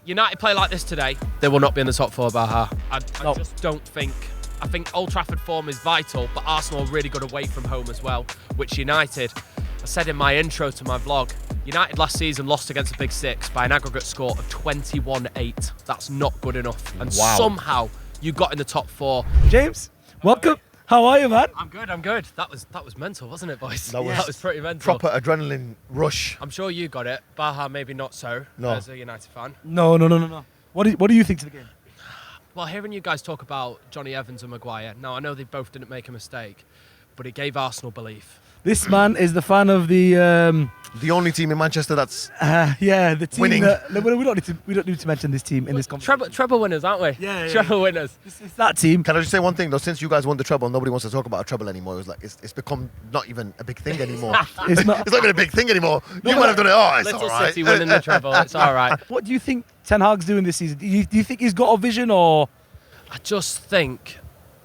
United play like this today, they will not be in the top four, Baha. I just don't think. I think Old Trafford form is vital, but Arsenal are really good away from home as well, which United, I said in my intro to my vlog, United last season lost against the Big Six by an aggregate score of 21-8. That's not good enough. And somehow you got in the top four. James, welcome. How are you, man? I'm good. That was mental, wasn't it, boys? That was pretty mental. Proper adrenaline rush. I'm sure you got it. Baha, maybe not so, as a United fan. No. What do you think to the game? Well, hearing you guys talk about Johnny Evans and Maguire, now I know they both didn't make a mistake, but it gave Arsenal belief. This man is the fan of the only team in Manchester that's the team winning. We don't need to mention this team in this conversation. Treble winners, aren't we? Yeah. Treble winners. It's that team. Can I just say one thing though? Since you guys won the treble, nobody wants to talk about a treble anymore. It was like it's become not even a big thing anymore. It's not. It's not even a big thing anymore. You might have done it. Oh, it's Little all right. City winning the treble. It's all right. What do you think Ten Hag's doing this season? Do you think he's got a vision or? I just think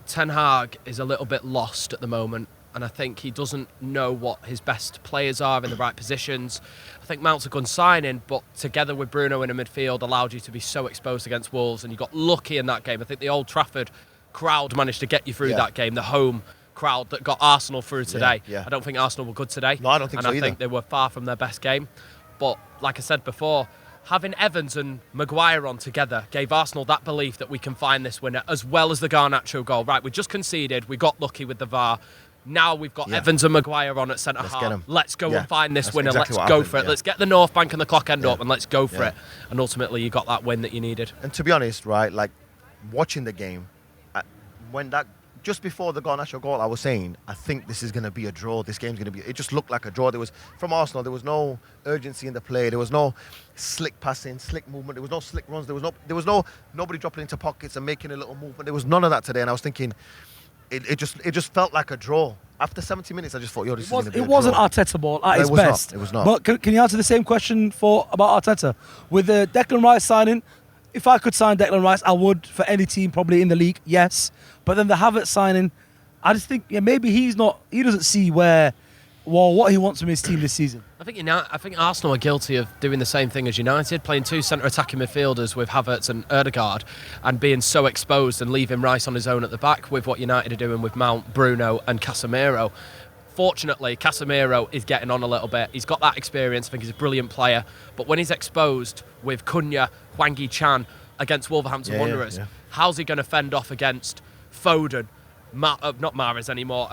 Ten Hag is a little bit lost at the moment, and I think he doesn't know what his best players are in the right positions. I think Mount's a good signing, but together with Bruno in a midfield allowed you to be so exposed against Wolves, and you got lucky in that game. I think the Old Trafford crowd managed to get you through that game, the home crowd that got Arsenal through today. Yeah. I don't think Arsenal were good today. No, I don't think so either. And I think they were far from their best game. But like I said before, having Evans and Maguire on together gave Arsenal that belief that we can find this winner, as well as the Garnacho goal. Right, we just conceded. We got lucky with the VAR. Now we've got Evans and Maguire on at centre-half. Let's go and find this winner. Exactly let's go for it. Let's get the North Bank and the clock end up and let's go for it. And ultimately, you got that win that you needed. And to be honest, right, like watching the game, just before the Garnacho goal, I was saying, I think this is going to be a draw. This game's going to be. It just looked like a draw. From Arsenal, there was no urgency in the play. There was no slick passing, slick movement. There was no slick runs. There was nobody dropping into pockets and making a little movement. There was none of that today. And I was thinking, it just felt like a draw. After 70 minutes, I just thought, this is going to be a draw. It wasn't Arteta ball at his best. It was not. But can you answer the same question about Arteta? With the Declan Rice signing, if I could sign Declan Rice, I would for any team probably in the league, yes. But then the Havertz signing, I just think maybe he doesn't see what he wants from his team this season. I think Arsenal are guilty of doing the same thing as United, playing two centre attacking midfielders with Havertz and Ødegaard and being so exposed and leaving Rice on his own at the back with what United are doing with Mount, Bruno and Casemiro. Fortunately, Casemiro is getting on a little bit. He's got that experience. I think he's a brilliant player. But when he's exposed with Cunha, Hwang Hee-chan against Wolverhampton Wanderers, how's he going to fend off against Foden, not Mahrez anymore,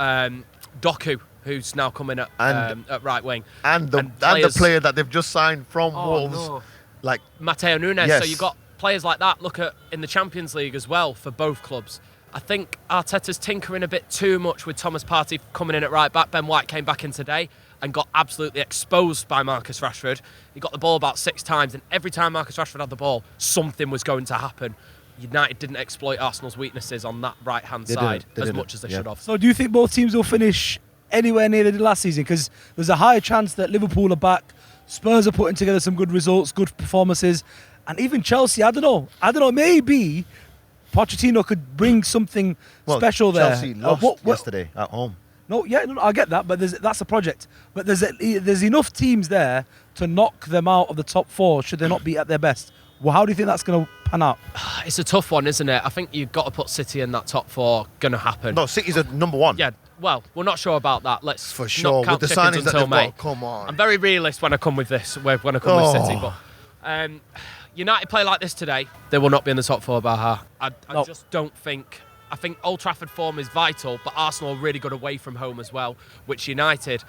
Doku, who's now coming at right wing, and the player that they've just signed from Wolves, like Matteo Nunes. Yes. So you've got players like that. Look at in the Champions League as well for both clubs. I think Arteta's tinkering a bit too much with Thomas Partey coming in at right back. Ben White came back in today and got absolutely exposed by Marcus Rashford. He got the ball about 6 times, and every time Marcus Rashford had the ball, something was going to happen. United didn't exploit Arsenal's weaknesses on that right-hand side as much as they should have. So do you think both teams will finish anywhere near they did last season? Because there's a higher chance that Liverpool are back, Spurs are putting together some good results, good performances, and even Chelsea, I don't know, maybe Pochettino could bring something special there. Chelsea lost yesterday at home. No, I get that, but that's a project. But there's enough teams there to knock them out of the top 4 should they not be at their best. Well, how do you think that's going to pan out? It's a tough one, isn't it? I think you've got to put City in that top 4. Going to happen. No, City's a number 1. Yeah, well, we're not sure about that. Let's for sure not count with the chickens signings that until they've May. got. Come on. I'm very realist when I come with this. When I come with City, but United play like this today, they will not be in the top 4. Baha. I just don't think. I think Old Trafford form is vital, but Arsenal are really good away from home as well, which United,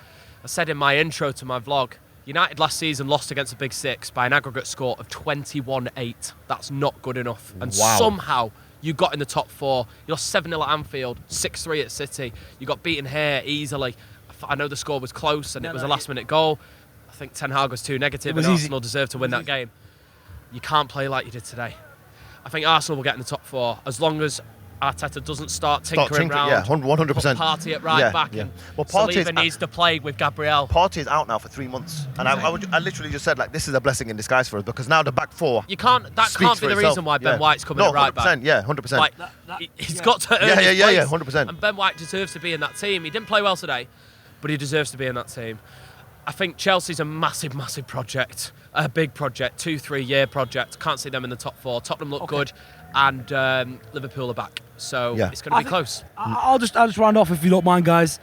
I said in my intro to my vlog, United last season lost against the Big Six by an aggregate score of 21-8. That's not good enough. And somehow you got in the top 4. You lost 7-0 at Anfield, 6-3 at City. You got beaten here easily. I know the score was close and it was a last-minute goal. I think Ten Hag was too negative and Arsenal deserved to win that game. You can't play like you did today. I think Arsenal will get in the top 4 as long as Arteta doesn't start tinkering around. Yeah, 100%. Partey at right back. Yeah. And well, Saliba needs to play with Gabriel. Partey is out now for 3 months, and I literally just said like this is a blessing in disguise for us because now the back 4. You can't. That can't be the reason why Ben White's coming at right back. Yeah, 100%. Like, he's got to earn his place. 100%. And Ben White deserves to be in that team. He didn't play well today, but he deserves to be in that team. I think Chelsea's a massive, massive project. a big project, 2-3 year project. Can't see them in the top 4. Tottenham look good, and Liverpool are back. So it's going to be close. I'll just round off if you don't mind, guys.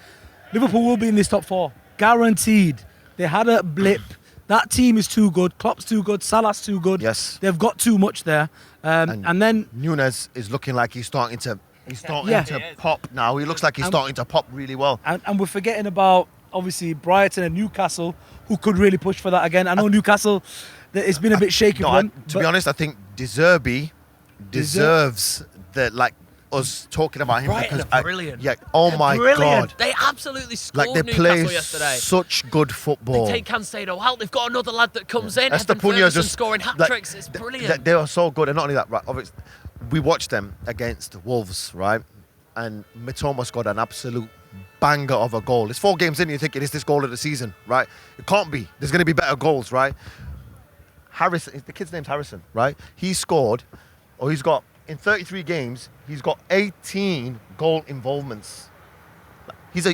Liverpool will be in this top 4, guaranteed. They had a blip. That team is too good. Klopp's too good. Salah's too good. Yes. They've got too much there. And then Nunes is looking like he's starting to pop now. He looks like he's starting to pop really well. And we're forgetting about, obviously, Brighton and Newcastle, who could really push for that again. I know Newcastle, it's been a bit shaky for them. To be honest, I think De Zerbi deserves us talking about him. Brighton because are brilliant. My God. They absolutely scored They Newcastle play yesterday. such good football. They take Cancelo out. They've got another lad that comes in. Estepunia's just scoring hat-tricks. It's brilliant. They are so good. And not only that, right, obviously, we watched them against Wolves, right? And Mitoma scored an absolute banger of a goal. It's 4 games in, you're thinking, is this goal of the season, right? It can't be. There's going to be better goals, right? Harrison, the kid's name's Harrison, right? He's got, in 33 games, he's got 18 goal involvements. He's a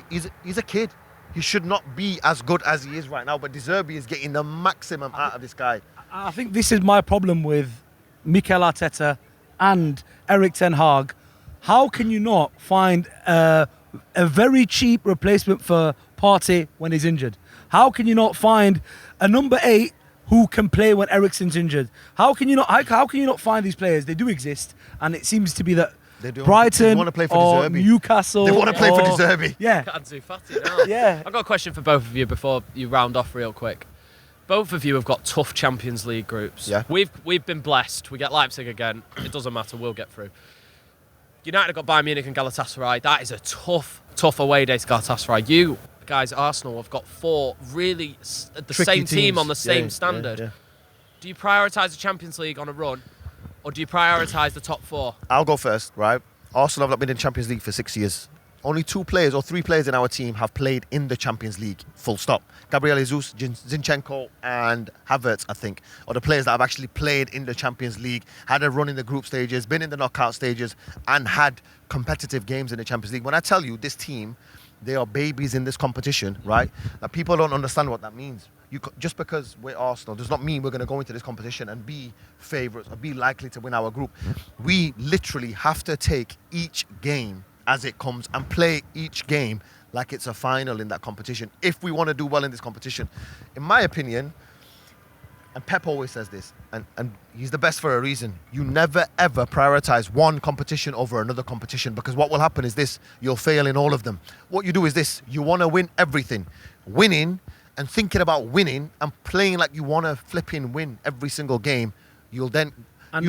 kid. He should not be as good as he is right now, but De Zerbi is getting the maximum out of this guy. I think this is my problem with Mikel Arteta and Erik ten Hag. How can you not find a very cheap replacement for Partey when he's injured? How can you not find a number 8 who can play when Eriksen's injured? How can you not find these players? They do exist, and it seems to be that Brighton want to play for or De Zerbi. Newcastle. They want to play for De Zerbi. Yeah. Yeah. I've got a question for both of you before you round off real quick. Both of you have got tough Champions League groups. Yeah. We've been blessed. We get Leipzig again. It doesn't matter. We'll get through. United have got Bayern Munich and Galatasaray. That is a tough away day to Galatasaray. You guys, Arsenal, have got 4 really the Tricky same team teams. on the same standard. Yeah. Do you prioritise the Champions League on a run, or do you prioritise the top 4? I'll go first, right? Arsenal have not been in Champions League for 6 years. Only 2 players or 3 players in our team have played in the Champions League, full stop. Gabriel Jesus, Zinchenko and Havertz, I think, are the players that have actually played in the Champions League, had a run in the group stages, been in the knockout stages, and had competitive games in the Champions League. When I tell you this team, they are babies in this competition, right? Like, people don't understand what that means. Just because we're Arsenal does not mean we're going to go into this competition and be favourites or be likely to win our group. We literally have to take each game as it comes and play each game like it's a final in that competition if we want to do well in this competition. In my opinion, and Pep always says this, and he's the best for a reason, you never ever prioritise one competition over another competition, because what will happen is this: you'll fail in all of them. What you do is this: you want to win everything. Winning and thinking about winning and playing like you want to flipping win every single game, you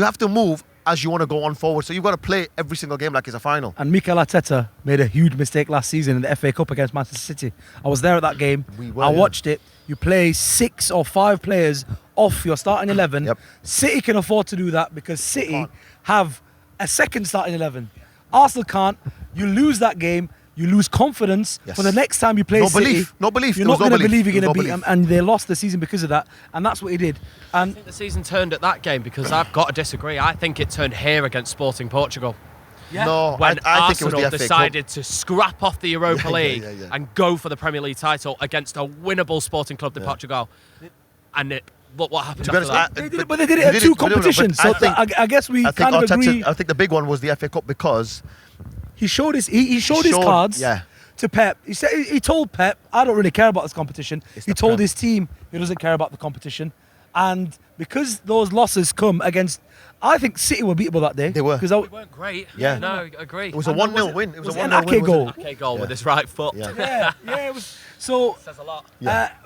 have to move as you want to go on forward. So you've got to play every single game like it's a final. And Mikel Arteta made a huge mistake last season in the FA Cup against Manchester City. I was there at that game. I watched it. You play 6 or 5 players off your starting 11. Yep. City can afford to do that because City have a second starting 11. Arsenal can't. You lose that game. You lose confidence for the next time you play City. No belief. You're not going to believe you're going to beat them. And they lost the season because of that. And that's what he did. And I think the season turned at that game, because I've got to disagree. I think it turned here against Sporting Portugal. yeah. No, When I think it was Arsenal the FA Cup. decided to scrap off the Europa League yeah. and go for the Premier League title against a winnable Sporting Club de Portugal. And look what happened To be after honest, that. They did it, but they did it at 2 competitions. So I guess we kind of agree. I think the big one was the FA Cup because He showed his cards to Pep. He told Pep, I don't really care about this competition. He told his team he doesn't care about the competition. And because those losses come against, I think City were beatable that day. They were. They weren't great. Yeah. No, I agree. It was a 1-0 win. It was a an 1-0 win. Ake goal. Ake goal with his right foot. Yeah. It was. So Says a lot.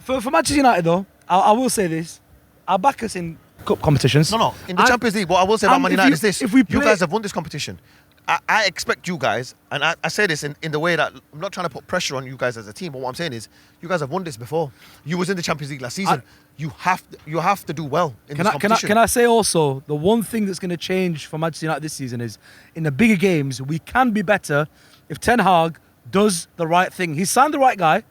for Manchester United though, I will say this: I'll back us in cup competitions. No. In the Champions League, what I will say about Man United is this: you guys have won this competition. I expect you guys, and I say this in the way that I'm not trying to put pressure on you guys as a team, but what I'm saying is, you guys have won this before. You was in the Champions League last season. You have to do well in this competition. Can I say also, the one thing that's going to change for Manchester United this season is, in the bigger games, we can be better if Ten Hag does the right thing. He's signed the right guy.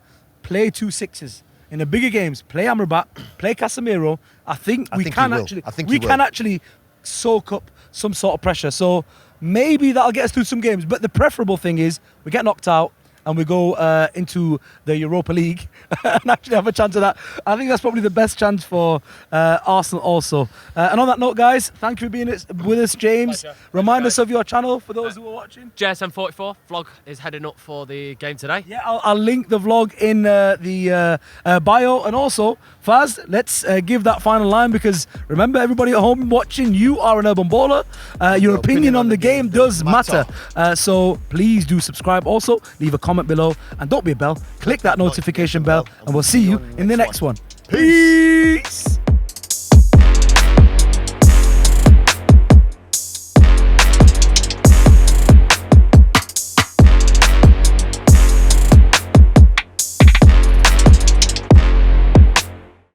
Play 2 6s. In the bigger games, play Amrabat, play Casemiro. I think we can actually soak up some sort of pressure. So maybe that'll get us through some games. But the preferable thing is we get knocked out and we go into the Europa League and actually have a chance of that. I think that's probably the best chance for Arsenal also. And on that note, guys, thank you for being with us, James. Pleasure. Remind us of your channel for those who are watching. JSM44 vlog is heading up for the game today. Yeah, I'll link the vlog in the bio. And also, Faz, let's give that final line, because remember, everybody at home watching, you are an urban baller. Your opinion on the game does matter. So please do subscribe. Also, leave a comment below, and don't be a bell. Click that notification bell, and we'll see you in the next one. Peace.